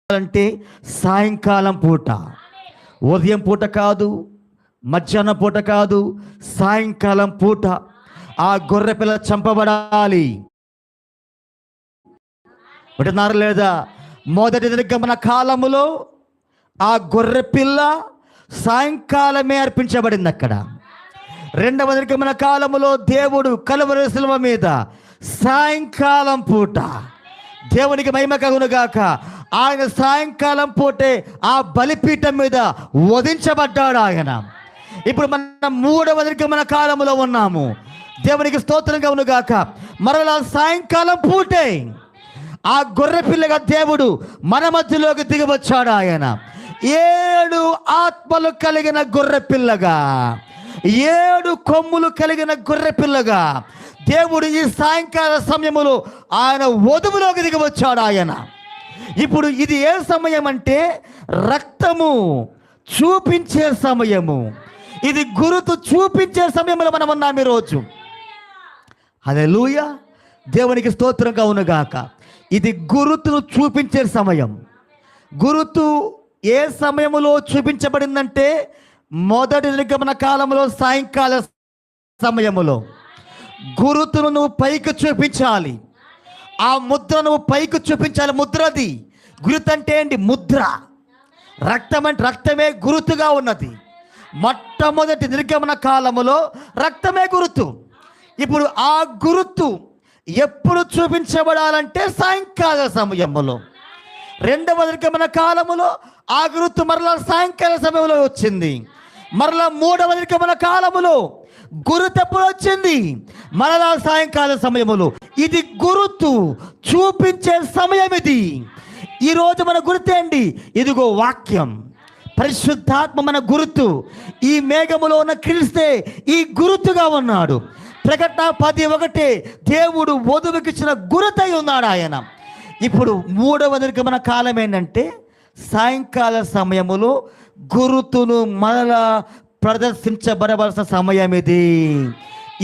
అంటే సాయంకాలం పూట, ఉదయం పూట కాదు, మధ్యాహ్నం పూట కాదు, సాయంకాలం పూట ఆ గొర్రె పిల్ల చంపబడాలి. వింటున్నారు లేదా? మొదటి నిర్గమన కాలములో ఆ గొర్రె పిల్ల సాయంకాలమే అర్పించబడింది. అక్కడ రెండవ నిర్గమన కాలములో దేవుడు కలువరి శిలువ మీద సాయంకాలం పూట, దేవునికి మహిమ కలుగును గాక, ఆయన సాయంకాలం పూటే ఆ బలిపీఠం మీద వధించబడ్డాడు ఆయన. ఇప్పుడు మనం మూడవ నిర్గమన కాలములో ఉన్నాము. దేవునికి స్తోత్రం కలుగును గాక. మరలా సాయంకాలం పూటే ఆ గొర్రె పిల్లగా దేవుడు మన మధ్యలోకి దిగి వచ్చాడు. ఆయన 7 ఆత్మలు కలిగిన గొర్రె పిల్లగా, 7 కొమ్ములు కలిగిన గొర్రె పిల్లగా దేవుడు ఈ సాయంకాల సమయములో ఆయన వధువులోకి దిగి వచ్చాడు. ఆయన ఇప్పుడు ఇది ఏ సమయం అంటే రక్తము చూపించే సమయము. ఇది గురుతు చూపించే సమయంలో మనం ఉన్నాం ఈరోజు. హల్లెలూయా, దేవునికి స్తోత్రం కలుగును గాక. ఇది గురుతును చూపించే సమయం. గురుతు ఏ సమయములో చూపించబడిందంటే మొదటి నిర్గమన కాలంలో సాయంకాల సమయములో గురుతును నువ్వు పైకి చూపించాలి. ఆ ముద్ర నువ్వు పైకి చూపించాలి. ముద్రది గురుతు అంటే ఏంటి? ముద్ర. రక్తం అంటే రక్తమే గురుతుగా ఉన్నది. మొట్టమొదటి నిర్గమన కాలములో రక్తమే గురుతు. ఇప్పుడు ఆ గురుతు ఎప్పుడు చూపించబడాలంటే సాయంకాల సమయములో. రెండవ నిర్గమన కాలములో ఆ గురుతు మరలా సాయంకాల సమయంలో వచ్చింది. మరలా మూడవ నిర్గమన కాలములో గురుతు ఎప్పుడు వచ్చింది? మరలా సాయంకాల సమయములో. ఇది గురుతు చూపించే సమయం. ఇది ఈరోజు మన గుర్తు ఏంటి? ఇదిగో వాక్యం, పరిశుద్ధాత్మ మన గురుతు. ఈ మేఘములో ఉన్న క్రీస్తే ఈ గురుతుగా ఉన్నాడు. ప్రకటన 10:1 దేవుడు వధువుకి ఇచ్చిన గురుతై ఉన్నాడు ఆయన. ఇప్పుడు మూడవ నిర్గమన కాలం ఏంటంటే సాయంకాల సమయములో గురుతును మరలా ప్రదర్శించబడవలసిన సమయం ఇది.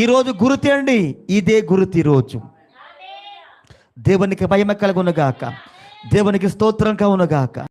ఈరోజు గురుతు అండి, ఇదే గురుతు ఈరోజు. దేవునికి మహిమ కలుగును గాక, దేవునికి స్తోత్రం కలుగును గాక.